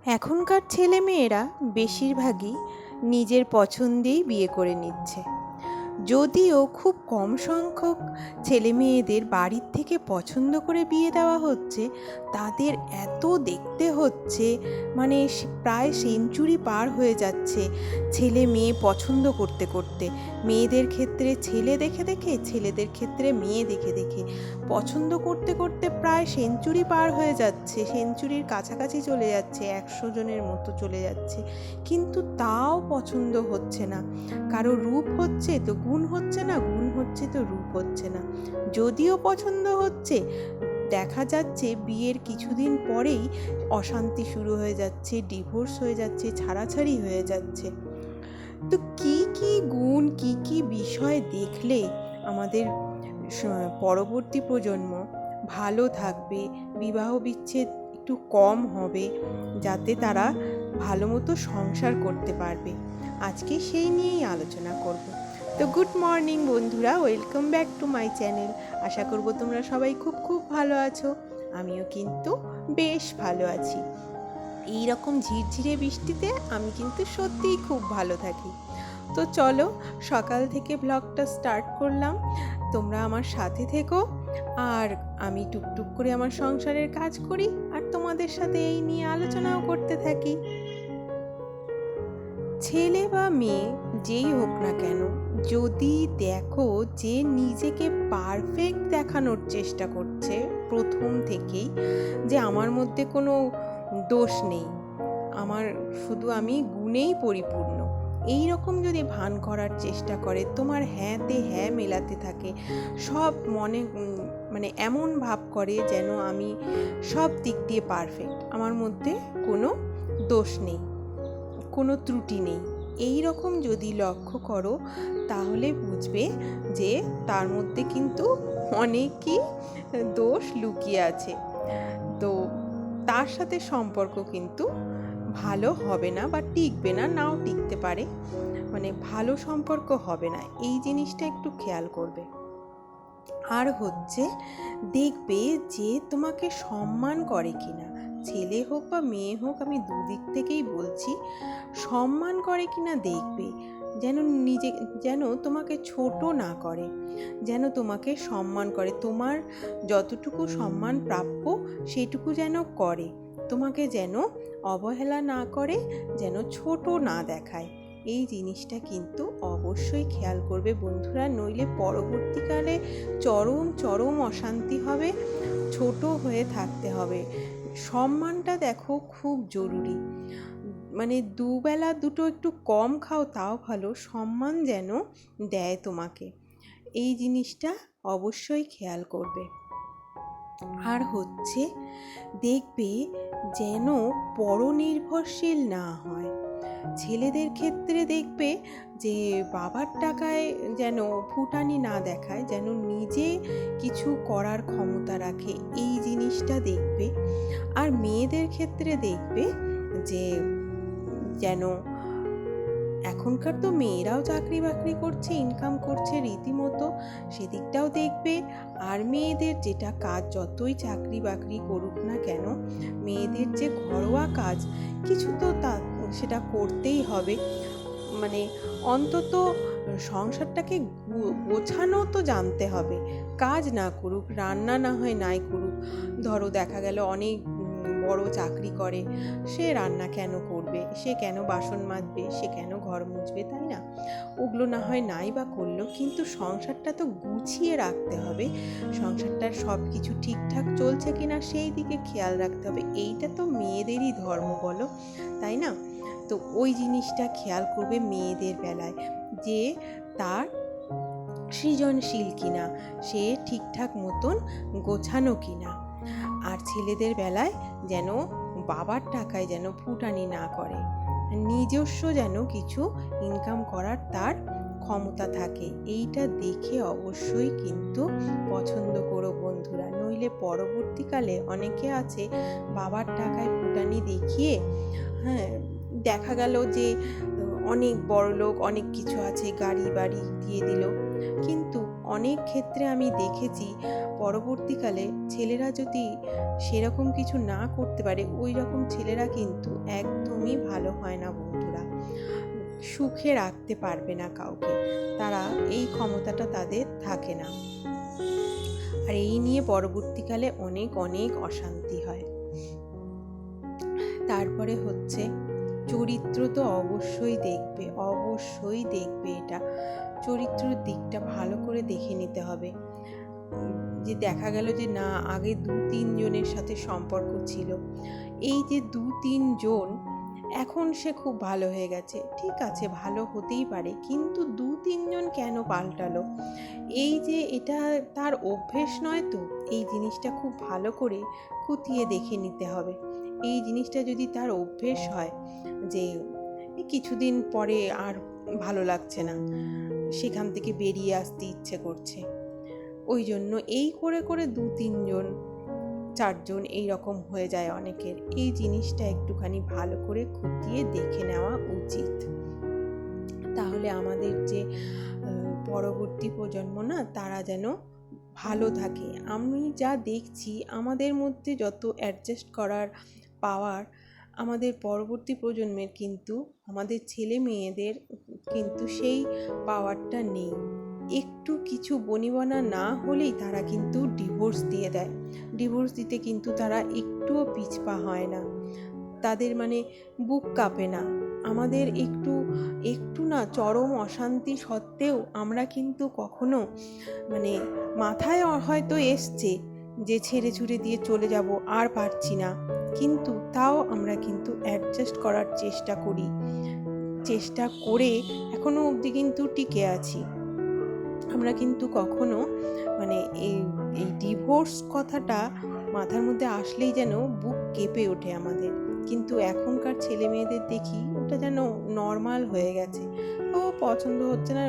এখনকার ছেলেমেয়েরা বেশিরভাগই নিজের পছন্দেই বিয়ে করে নিচ্ছে। যদিও খুব কম সংখ্যক ছেলেমেয়েদের বাড়ির থেকে পছন্দ করে বিয়ে দেওয়া হচ্ছে, তাদের এত দেখতে হচ্ছে, মানে প্রায় সেঞ্চুরি পার হয়ে যাচ্ছে ছেলে মেয়ে পছন্দ করতে করতে। মেয়েদের ক্ষেত্রে ছেলে দেখে দেখে, ছেলেদের ক্ষেত্রে মেয়ে দেখে দেখে পছন্দ করতে করতে প্রায় সেঞ্চুরি পার হয়ে যাচ্ছে, সেঞ্চুরির কাছাকাছি চলে যাচ্ছে, 100 জনের মতো চলে যাচ্ছে, কিন্তু তাও পছন্দ হচ্ছে না। কারো রূপ হচ্ছে তো গুণ হচ্ছে না, গুণ হচ্ছে তো রূপ হচ্ছে না। যদিও পছন্দ হচ্ছে, দেখা যাচ্ছে বিয়ের কিছুদিন পরেই অশান্তি শুরু হয়ে যাচ্ছে, ডিভোর্স হয়ে যাচ্ছে, ছাড়াছাড়ি হয়ে যাচ্ছে। তো কি কি গুণ, কি কি বিষয় দেখলে আমাদের পরবর্তী প্রজন্ম ভালো থাকবে, বিবাহ বিচ্ছেদ একটু কম হবে, যাতে তারা ভালো মতো সংসার করতে পারবে, আজকে সেই নিয়েই আলোচনা করব। তো গুড মর্নিং বন্ধুরা, welcome back to my channel. আশা করব তোমরা সবাই খুব খুব ভালো আছো। আমিও কিন্তু বেশ ভালো আছি। এই রকম ঝিরঝিরে বৃষ্টিতে আমি কিন্তু সত্যিই খুব ভালো থাকি। তো চলো, সকাল থেকে ব্লগটা স্টার্ট করলাম, তোমরা আমার সাথে থেকো, আর আমি টুকটুক করে আমার সংসারের কাজ করি আর তোমাদের সাথে এই নিয়ে আলোচনাও করতে থাকি। ছেলে বা মেয়ে যেই হোক না কেন, যদি দেখো যে নিজেকে পারফেক্ট দেখানোর চেষ্টা করছে প্রথম থেকেই, যে আমার মধ্যে কোনো দোষ নেই, আমার শুধু আমি গুণেই পরিপূর্ণ, এই রকম যদি ভান করার চেষ্টা করে, তোমার হ্যাঁতে হ্যাঁ মেলাতে থাকে, সব মনে মানে এমন ভাব করে যেন আমি সব দিক দিয়ে পারফেক্ট, আমার মধ্যে কোনো দোষ নেই, কোনো ত্রুটি নেই, এই রকম যদি লক্ষ্য করো, তাহলে বুঝবে যে তার মধ্যে কিন্তু অনেকই দোষ লুকিয়ে আছে। তো তার সাথে সম্পর্ক কিন্তু ভালো হবে না, বা টিকবে না, নাও টিকতে পারে, মানে ভালো সম্পর্ক হবে না, এই জিনিসটা একটু খেয়াল করবে। আর হচ্ছে, দেখবে যে তোমাকে সম্মান করে কিনা, ছেলে হোক বা মেয়ে হোক, আমি দুদিক থেকেই বলছি, সম্মান করে কিনা দেখবে, যেন যেন তোমাকে ছোট না করে, যেন তোমাকে সম্মান করে, তোমার যতটুকু সম্মান প্রাপ্য সেটুকু যেন করে, তোমাকে যেন অবহেলা না করে, যেন ছোট না দেখায়। এই জিনিসটা কিন্তু অবশ্যই খেয়াল করবে বন্ধুরা, নইলে পরবর্তীকালে চরম চরম অশান্তি হবে, ছোট হয়ে থাকতে হবে। সম্মানটা দেখো খুব জরুরি, মানে দুবেলা দুটো একটু কম খাও তাও ভালো, সম্মান যেন দেয় তোমাকে, এই জিনিসটা অবশ্যই খেয়াল করবে। আর হচ্ছে, দেখবে যেন পরনির্ভরশীল না হয়। ছেলেদের ক্ষেত্রে দেখবে যে বাবার টাকায় যেন ফুটানি না দেখায়, যেন নিজে কিছু করার ক্ষমতা রাখে, এই জিনিসটা দেখবে। আর মেয়েদের ক্ষেত্রে দেখবে যে যেন, এখনকার তো মেয়েরাও চাকরি বাকরি করছে, ইনকাম করছে রীতিমতো, সেদিকটাও দেখবে। আর মেয়েদের যেটা কাজ, যতই চাকরি বাকরি করুক না কেন, মেয়েদের যে ঘরোয়া কাজ কিছু তো সেটা করতেই হবে, মানে অন্তত সংসারটাকে গোছানো তো জানতে হবে। কাজ না করুক, রান্না না হয় নাই করুক, ধরো দেখা গেল অনেক বড় চাকরি করে, সে রান্না কেন করবে, সে কেন বাসন মাজবে, সে কেন ঘর মুছবে, তাই না? ওগুলো না হয় নাই বা করলো, কিন্তু সংসারটা তো গুছিয়ে রাখতে হবে, সংসারটার সব কিছু ঠিকঠাক চলছে কিনা সেই দিকে খেয়াল রাখতে হবে। এইটা তো মেয়েদেরই ধর্ম, বলো, তাই না? তো ওই জিনিসটা খেয়াল করবে মেয়েদের বেলায়, যে তার সৃজনশীল কিনা, সে ঠিকঠাক মতন গোছানো কিনা। আর ছেলেদের বেলায় যেন বাবার টাকায় যেন ফুটানি না করে, নিজস্ব যেন কিছু ইনকাম করার তার ক্ষমতা থাকে, এইটা দেখে অবশ্যই কিন্তু পছন্দ করো বন্ধুরা, নইলে পরবর্তীকালে অনেকে আছে বাবার টাকায় ফুটানি দেখিয়ে, হ্যাঁ, দেখা গেল যে অনেক বড়লোক, অনেক কিছু আছে, গাড়ি বাড়ি দিয়ে দিল, কিন্তু অনেক ক্ষেত্রে আমি দেখেছি পরবর্তীকালে ছেলেরা যদি সেরকম কিছু না করতে পারে, ওই রকম ছেলেরা কিন্তু একদমই ভালো হয় না বন্ধুরা, সুখে রাখতে পারবে না কাউকে, তারা এই ক্ষমতাটা তাদের থাকে না। আর এই নিয়ে পরবর্তীকালে অনেক অনেক অশান্তি হয়। তারপরে হচ্ছে চরিত্র তো অবশ্যই দেখবে, এটা চরিত্রের দিকটা ভালো করে দেখে নিতে হবে। যে দেখা গেল যে না, আগে 2-3 জনের সাথে সম্পর্ক ছিল, এই যে 2-3 জন এখন সে খুব ভালো হয়ে গেছে, ঠিক আছে ভালো হতেই পারে, কিন্তু 2-3 জন কেন পাল্টালো? এই যে এটা তার অভ্যেস নয় তো, এই জিনিসটা খুব ভালো করে খুঁটিয়ে দেখে নিতে হবে। এই জিনিসটা যদি তার অভ্যেস হয় যে কিছুদিন পরে আর ভালো লাগছে না, সেখান থেকে বেরিয়ে আসতে ইচ্ছে করছে, ওই জন্য এই করে করে 2-3 জন 4 জন এইরকম হয়ে যায় অনেকের। এই জিনিসটা একটুখানি ভালো করে খুঁটিয়ে দেখে নেওয়া উচিত, তাহলে আমাদের যে পরবর্তী প্রজন্ম না, তারা যেন ভালো থাকে। আমি যা দেখছি আমাদের মধ্যে যত অ্যাডজাস্ট করার পাওয়ার, আমাদের পরবর্তী প্রজন্মের কিন্তু, আমাদের ছেলে মেয়েদের কিন্তু সেই পাওয়ারটা নেই। একটু কিছু বনিবনা না হলেই তারা কিন্তু ডিভোর্স দিয়ে দেয়। ডিভোর্স দিতে কিন্তু তারা একটুও পিছপা হয় না, তাদের মানে বুক কাঁপে না। আমাদের একটু না চরম অশান্তি সত্ত্বেও আমরা কিন্তু কখনো মানে মাথায় হয়তো এসছে যে ছেড়ে ছুড়ে দিয়ে চলে যাব, আর পারছি না, কিন্তু তাও আমরা কিন্তু অ্যাডজাস্ট করার চেষ্টা করে এখনো অবধি কিন্তু টিকে আছি। আমরা কিন্তু কখনো মানে এই ডিভোর্স কথাটা মাথার মধ্যে আসলেই যেন বুক কেঁপে ওঠে আমাদের, কিন্তু এখনকার ছেলে মেয়েদের দেখি ওটা যেন নর্মাল হয়ে গেছে। ও পছন্দ হচ্ছে না,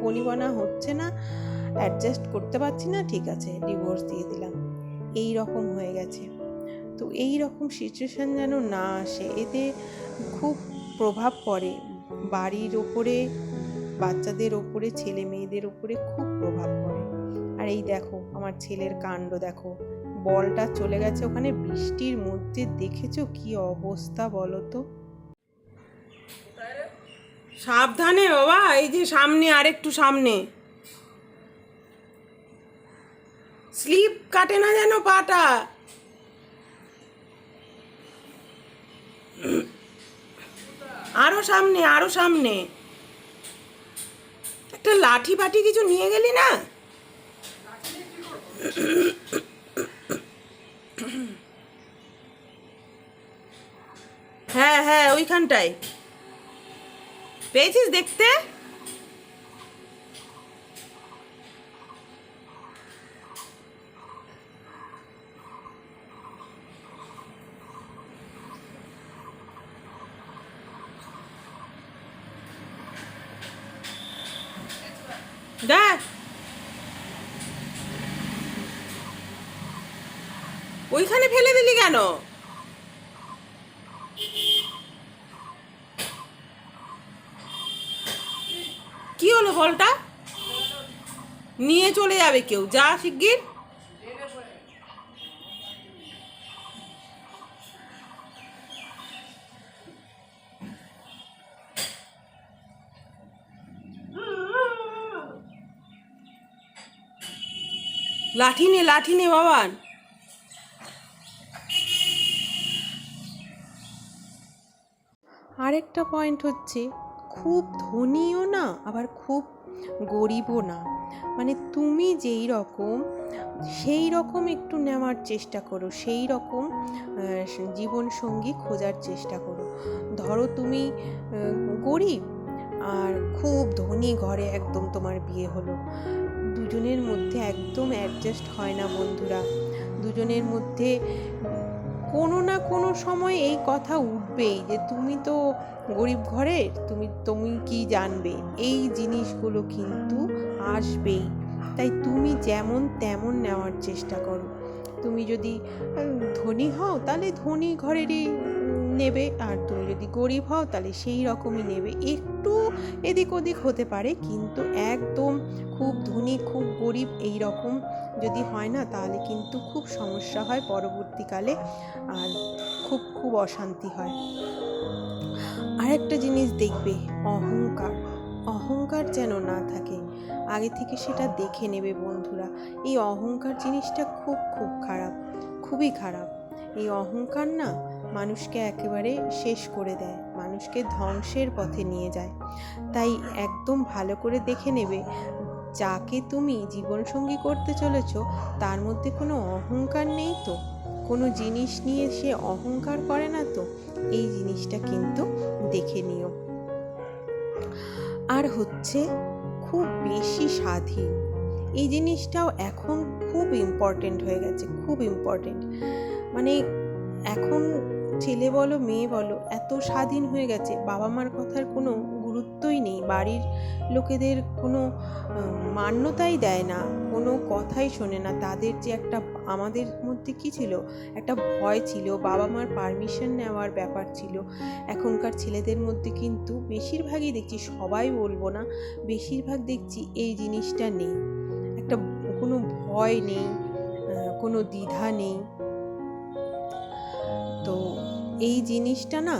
বনিবনা হচ্ছে না, অ্যাডজাস্ট করতে পারছি না, ঠিক আছে ডিভোর্স দিয়ে দিলাম, এই রকম হয়ে গেছে। তো এই রকম সিচুয়েশান যেন না আসে, এতে খুব প্রভাব পড়ে বাড়ির ওপরে, বাচ্চাদের ওপরে, ছেলে মেয়েদের ওপরে খুব প্রভাব পড়ে। আর এই দেখো আমার ছেলের কাণ্ড দেখো, বলটা চলে গেছে ওখানে বৃষ্টির মধ্যে, দেখেছো কি অবস্থা বলো তো। সাবধানে বাবা, এই যে সামনে, আরেকটু সামনে, স্লিপ কাটে না যেন পাটা। আরো সামনে একটা লাঠি ফাটি কিছু নিয়ে গেলি না? হ্যাঁ হ্যাঁ, ওইখানটায় পেয়েছিস দেখতে? দেখ ওইখানে ফেলে দিলি কেন? কি হলো বলটা? নিয়ে চলে যাবে কেউ, যা শিগগির। লাঠি নে বাবান। আরেকটা পয়েন্ট হচ্ছে, খুব ধনীও না আবার খুব গরিবও না, মানে তুমি যেই রকম সেই রকম একটু নেওয়ার চেষ্টা করো, সেই রকম জীবনসঙ্গী খোঁজার চেষ্টা করো। ধরো তুমি গরিব আর খুব ধনী ঘরে একদম তোমার বিয়ে হলো, দুজনের মধ্যে একদম অ্যাডজাস্ট হয় না বন্ধুরা। দুজনের মধ্যে কোনো না কোনো সময় এই কথা উঠবেই যে তুমি তো গরিব ঘরের, তুমি কি জানবে, এই জিনিসগুলো কিন্তু আসবেই। তাই তুমি যেমন তেমন নেওয়ার চেষ্টা করো। তুমি যদি ধনী হও তাহলে ধনী ঘরেরই নেবে, আর তুমি যদি গরিব হও তাহলে সেই রকমই নেবে। একটু এদিক ওদিক হতে পারে, কিন্তু একদম খুব ধনী খুব গরিব এই রকম যদি হয় না, তাহলে কিন্তু খুব সমস্যা হয় পরবর্তীকালে, আর খুব খুব অশান্তি হয়। আরেকটা জিনিস দেখবে, অহংকার। অহংকার যেন না থাকে, আগে থেকে সেটা দেখে নেবে বন্ধুরা। এই অহংকার জিনিসটা খুব খুব খারাপ, খুবই খারাপ। এই অহংকার না মানুষকে একেবারে শেষ করে দেয়, মানুষকে ধ্বংসের পথে নিয়ে যায়। তাই একদম ভালো করে দেখে নেবে যাকে তুমি জীবনসঙ্গী করতে চলেছ তার মধ্যে কোনো অহংকার নেই তো, কোনো জিনিস নিয়ে সে অহংকার করে না তো, এই জিনিসটা কিন্তু দেখে নিও। আর হচ্ছে খুব বেশি স্বাধীন, এই জিনিসটাও এখন খুব ইম্পর্টেন্ট হয়ে গেছে, খুব ইম্পর্টেন্ট। মানে এখন ছেলে বলো মেয়ে বলো এত স্বাধীন হয়ে গেছে, বাবা মার কথার কোনো গুরুত্বই নেই, বাড়ির লোকেদের কোনো মান্যতাই দেয় না, কোনো কথাই শোনে না। তাদের যে একটা, আমাদের মধ্যে কি ছিল, একটা ভয় ছিল, বাবা মার পারমিশন নেওয়ার ব্যাপার ছিল। এখনকার ছেলেদের মধ্যে কিন্তু বেশিরভাগই দেখছি, সবাই বলবো না, বেশিরভাগ দেখছি এই জিনিসটা নেই, একটা কোনো ভয় নেই, কোনো দ্বিধা নেই। তো এই জিনিসটা না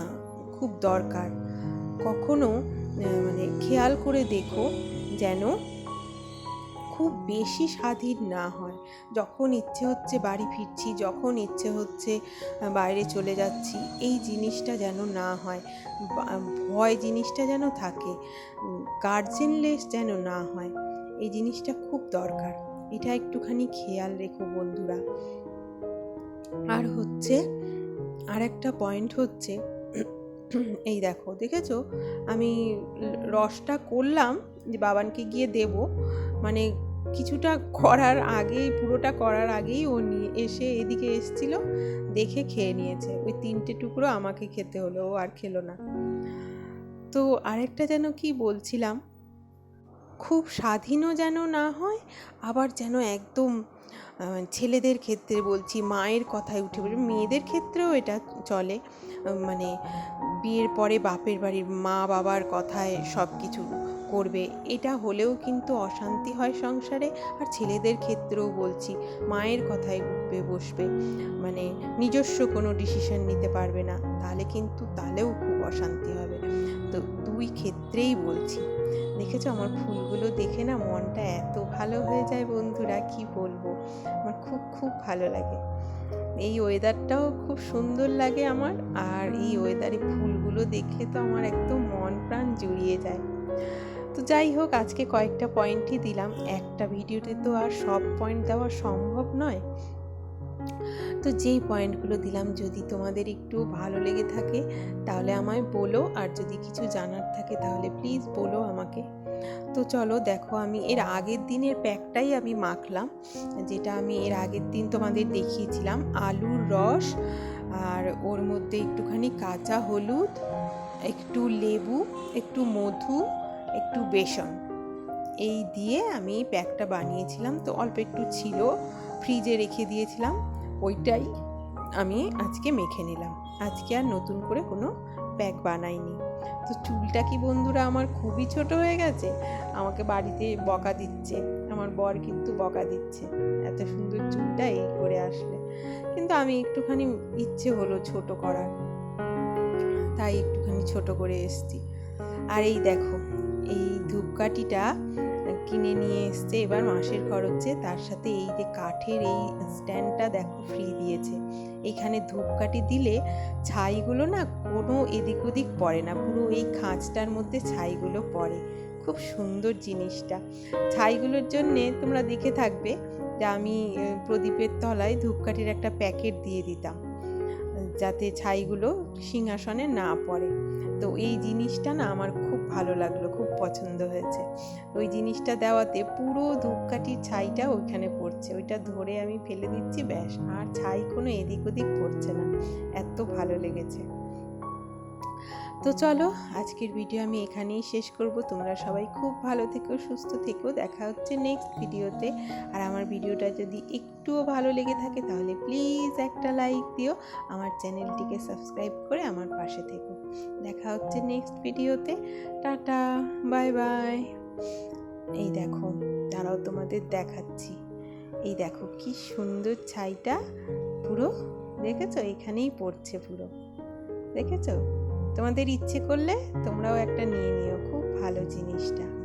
খুব দরকার। কখনো মানে খেয়াল করে দেখো যেন খুব বেশি স্বাধীন না হয়। যখন ইচ্ছে হচ্ছে বাড়ি ফিরছি, যখন ইচ্ছে হচ্ছে বাইরে চলে যাচ্ছি, এই জিনিসটা যেন না হয়, ভয় জিনিসটা যেন থাকে, গার্জেনলেস যেন না হয়, এই জিনিসটা খুব দরকার। এটা একটুখানি খেয়াল রেখো বন্ধুরা। আর হচ্ছে আর একটা পয়েন্ট হচ্ছে, এই দেখেছো আমি রসটা করলাম যে বাবানকে গিয়ে দেব, মানে কিছুটা করার আগেই, পুরোটা করার আগেই ও নিয়ে এসে এদিকে এসছিল, দেখে খেয়ে নিয়েছে। ওই 3টে টুকরো আমাকে খেতে হলো, ও আর খেলো না। তো আরেকটা যেন কি বলছিলাম, খুব স্বাধীনও যেন না হয়, আবার যেন একদম ছেলেদের ক্ষেত্রে বলছি, মায়ের কথায় উঠে বলছি, মেয়েদের ক্ষেত্রেও এটা চলে, মানে বিয়ের পরে বাপের বাড়ির মা বাবার কথায় সব কিছু করবে, এটা হলেও কিন্তু অশান্তি হয় সংসারে। আর ছেলেদের ক্ষেত্রেও বলছি, মায়ের কথায় উঠবে বসবে, মানে নিজস্ব কোনো ডিসিশন নিতে পারবে না, তাহলেও খুব অশান্তি হবে। তো দুই ক্ষেত্রেই বলছি। দেখেছো আমার ফুলগুলো দেখে না মনটা এত ভালো হয়ে যায় বন্ধুরা, কি বলবো, আমার খুব খুব ভালো লাগে। এই ওয়েদারটাও খুব সুন্দর লাগে আমার, আর এই ওয়েদারে ফুলগুলো দেখলে তো আমার একদম মন প্রাণ জুড়িয়ে যায়। তো যাই হোক, আজকে কয়েকটা পয়েন্টই দিলাম, একটা ভিডিওতে তো আর সব পয়েন্ট দেওয়া সম্ভব নয়। তো যেই পয়েন্টগুলো দিলাম, যদি তোমাদের একটু ভালো লেগে থাকে তাহলে আমায় বলো, আর যদি কিছু জানার থাকে তাহলে প্লিজ বলো আমাকে। তো চলো দেখো, আমি এর আগের দিনের প্যাকটাই আমি মাখলাম, যেটা আমি এর আগের দিন তোমাদের দেখিয়েছিলাম। আলুর রস, আর ওর মধ্যে একটুখানি কাঁচা হলুদ, একটু লেবু, একটু মধু, একটু বেসন, এই দিয়ে আমি প্যাকটা বানিয়েছিলাম। তো অল্প একটু ছিল, ফ্রিজে রেখে দিয়েছিলাম, ওইটাই আমি আজকে মেখে নিলাম। আজকে আর নতুন করে কোনো প্যাক বানাইনি। তো চুলটা কি বন্ধুরা আমার খুবই ছোট হয়ে গেছে, আমাকে বাড়িতে বকা দিচ্ছে, আমার বর কিন্তু বকা দিচ্ছে, এত সুন্দর চুলটা এই করে আসলে। কিন্তু আমি একটুখানি ইচ্ছে হলো ছোট করার, তাই একটুখানি ছোট করে এসছি। আর এই দেখো, এই ধূপকাঠিটা কিনে নিয়ে এসছে এবার মাসের খরচে, তার সাথে এই যে কাঠের এই স্ট্যান্ডটা দেখো ফ্রি দিয়েছে। এখানে ধূপকাঠি দিলে ছাইগুলো না কোনো এদিক ওদিক পড়ে না, পুরো এই খাঁজটার মধ্যে ছাইগুলো পড়ে, খুব সুন্দর জিনিসটা। ছাইগুলোর জন্যে তোমরা দেখে থাকবে যে আমি প্রদীপের তলায় ধূপকাঠির একটা প্যাকেট দিয়ে দিতাম, যাতে ছাইগুলো সিংহাসনে না পড়ে। তো এই জিনিসটা না আমার খুব ভালো লাগলো, খুব পছন্দ হয়েছে। ওই জিনিসটা দেওয়াতে পুরো ধূপকাঠির ছাইটা ওইখানে পড়ছে, ওইটা ধরে আমি ফেলে দিচ্ছি, ব্যাস, আর ছাই কোনো এদিক ওদিক পড়ছে না, এত ভালো লেগেছে। তো চলো আজকের ভিডিও আমি এখানেই শেষ করব। তোমরা সবাই খুব ভালো থেকো, সুস্থ থেকো। দেখা হচ্ছে নেক্সট ভিডিওতে। আর আমার ভিডিওটা যদি একটুও ভালো লেগে থাকে তাহলে প্লিজ একটা লাইক দিও, আমার চ্যানেলটিকে সাবস্ক্রাইব করে আমার পাশে থেকো। দেখা হচ্ছে নেক্সট ভিডিওতে। Tata, bye bye. এই দেখো, দাঁড়াও তোমাদের দেখাচ্ছি। এই দেখো কি সুন্দর ছাইটা, পুরো দেখেছো, এখানেই পড়ছে পুরো, দেখেছো? তোমাদের ইচ্ছে করলে তোমরাও একটা নিয়ে নিও, খুব ভালো জিনিসটা।